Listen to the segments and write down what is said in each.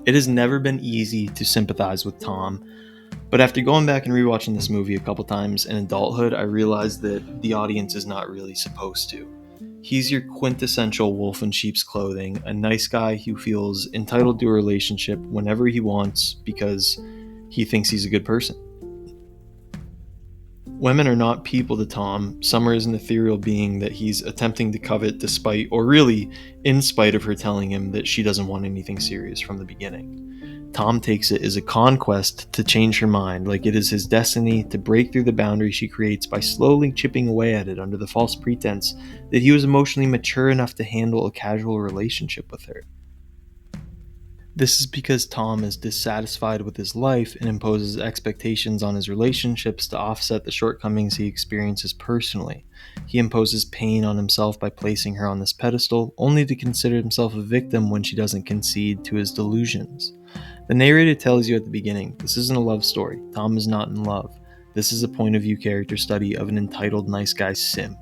It has never been easy to sympathize with Tom, but after going back and rewatching this movie a couple times in adulthood, I realized that the audience is not really supposed to. He's your quintessential wolf in sheep's clothing, a nice guy who feels entitled to a relationship whenever he wants because he thinks he's a good person. Women are not people to Tom. Summer is an ethereal being that he's attempting to covet despite, or really in spite of her telling him that she doesn't want anything serious from the beginning. Tom takes it as a conquest to change her mind, like it is his destiny to break through the boundary she creates by slowly chipping away at it under the false pretense that he was emotionally mature enough to handle a casual relationship with her. This is because Tom is dissatisfied with his life and imposes expectations on his relationships to offset the shortcomings he experiences personally. He imposes pain on himself by placing her on this pedestal, only to consider himself a victim when she doesn't concede to his delusions. The narrator tells you at the beginning, this isn't a love story. Tom is not in love. This is a point of view character study of an entitled nice guy simp.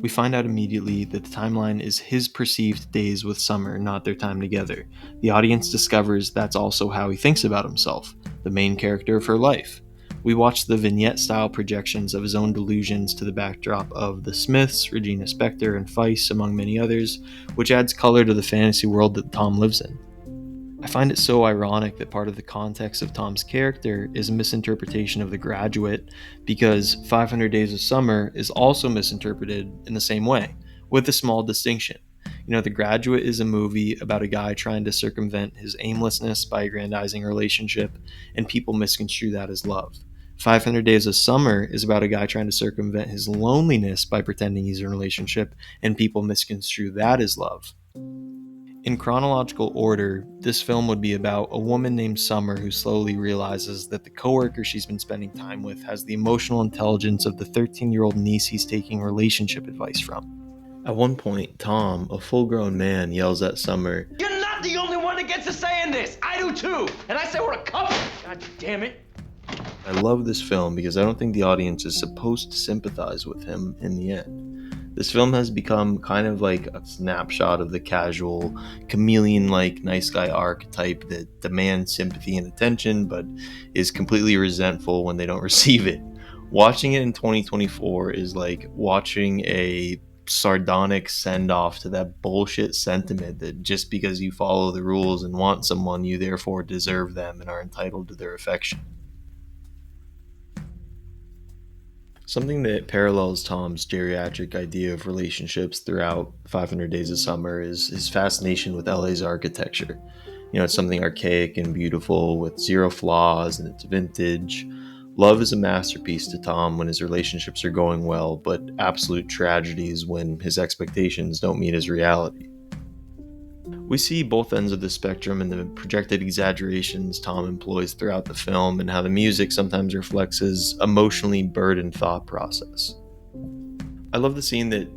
We find out immediately that the timeline is his perceived days with Summer, not their time together. The audience discovers that's also how he thinks about himself, the main character of her life. We watch the vignette-style projections of his own delusions to the backdrop of The Smiths, Regina Spektor, and Feist, among many others, which adds color to the fantasy world that Tom lives in. I find it so ironic that part of the context of Tom's character is a misinterpretation of The Graduate, because 500 Days of Summer is also misinterpreted in the same way, with a small distinction. The Graduate is a movie about a guy trying to circumvent his aimlessness by aggrandizing a relationship, and people misconstrue that as love. 500 Days of Summer is about a guy trying to circumvent his loneliness by pretending he's in a relationship, and people misconstrue that as love. In chronological order, this film would be about a woman named Summer who slowly realizes that the coworker she's been spending time with has the emotional intelligence of the 13-year-old niece he's taking relationship advice from. At one point, Tom, a full-grown man, yells at Summer, "You're not the only one that gets a say in this! I do too! And I say we're a couple! God damn it!" I love this film because I don't think the audience is supposed to sympathize with him in the end. This film has become kind of like a snapshot of the casual, chameleon-like nice guy archetype that demands sympathy and attention, but is completely resentful when they don't receive it. Watching it in 2024 is like watching a sardonic send-off to that bullshit sentiment that just because you follow the rules and want someone, you therefore deserve them and are entitled to their affection. Something that parallels Tom's geriatric idea of relationships throughout 500 Days of Summer is his fascination with LA's architecture. It's something archaic and beautiful with zero flaws and it's vintage. Love is a masterpiece to Tom when his relationships are going well, but absolute tragedy is when his expectations don't meet his reality. We see both ends of the spectrum in the projected exaggerations Tom employs throughout the film and how the music sometimes reflects his emotionally burdened thought process. I love the scene that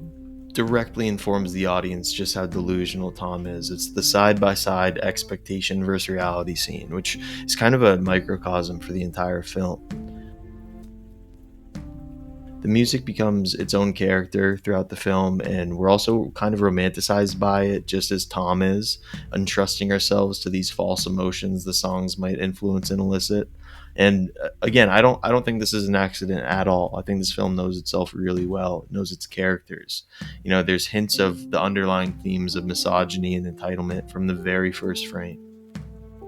directly informs the audience just how delusional Tom is. It's the side-by-side expectation versus reality scene, which is kind of a microcosm for the entire film. The music becomes its own character throughout the film, and we're also kind of romanticized by it, just as Tom is, entrusting ourselves to these false emotions the songs might influence and elicit. And again, I don't think this is an accident at all. I think this film knows itself really well. It knows its characters. There's hints of the underlying themes of misogyny and entitlement from the very first frame.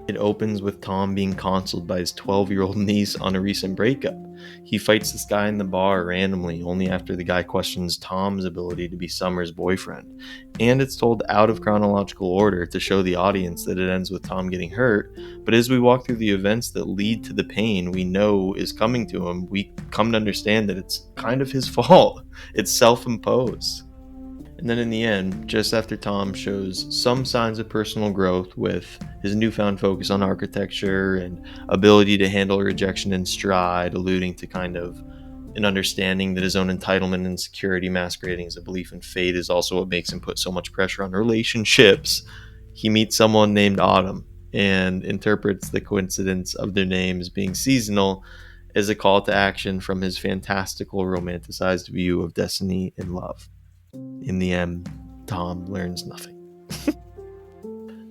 It opens with Tom being counseled by his 12-year-old niece on a recent breakup. He fights this guy in the bar randomly, only after the guy questions Tom's ability to be Summer's boyfriend. And it's told out of chronological order to show the audience that it ends with Tom getting hurt, but as we walk through the events that lead to the pain we know is coming to him, we come to understand that it's kind of his fault. It's self-imposed. And then in the end, just after Tom shows some signs of personal growth with his newfound focus on architecture and ability to handle rejection in stride, alluding to kind of an understanding that his own entitlement and insecurity masquerading as a belief in fate is also what makes him put so much pressure on relationships, he meets someone named Autumn and interprets the coincidence of their names being seasonal as a call to action from his fantastical romanticized view of destiny and love. In the end, Tom learns nothing.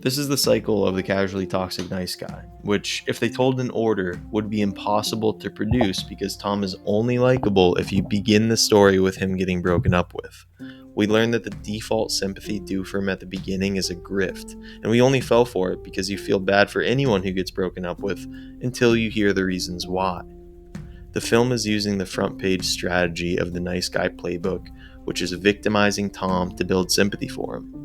This is the cycle of the casually toxic nice guy, which, if they told in order, would be impossible to produce because Tom is only likable if you begin the story with him getting broken up with. We learn that the default sympathy due for him at the beginning is a grift, and we only fell for it because you feel bad for anyone who gets broken up with until you hear the reasons why. The film is using the front page strategy of the nice guy playbook, which is victimizing Tom to build sympathy for him.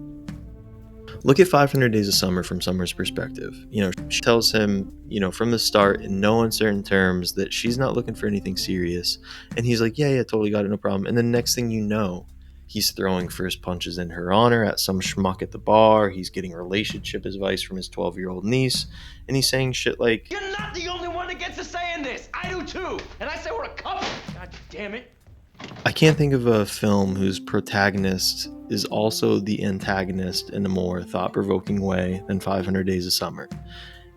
Look at 500 Days of Summer from Summer's perspective. She tells him, from the start in no uncertain terms that she's not looking for anything serious. And he's like, yeah, totally got it, no problem. And then next thing you know, he's throwing first punches in her honor at some schmuck at the bar. He's getting relationship advice from his 12-year-old niece. And he's saying shit like, You're not the only one that gets a say in this. I do too. And I say we're a couple. God damn it. I can't think of a film whose protagonist is also the antagonist in a more thought-provoking way than 500 Days of Summer.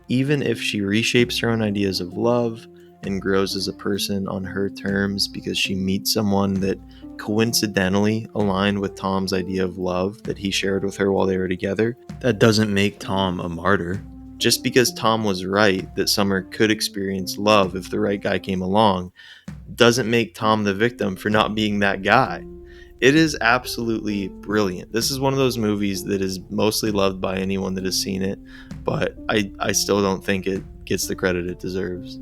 Even if she reshapes her own ideas of love and grows as a person on her terms because she meets someone that coincidentally aligned with Tom's idea of love that he shared with her while they were together, that doesn't make Tom a martyr. Just because Tom was right that Summer could experience love if the right guy came along, doesn't make Tom the victim for not being that guy. It is absolutely brilliant. This is one of those movies that is mostly loved by anyone that has seen it, but I still don't think it gets the credit it deserves.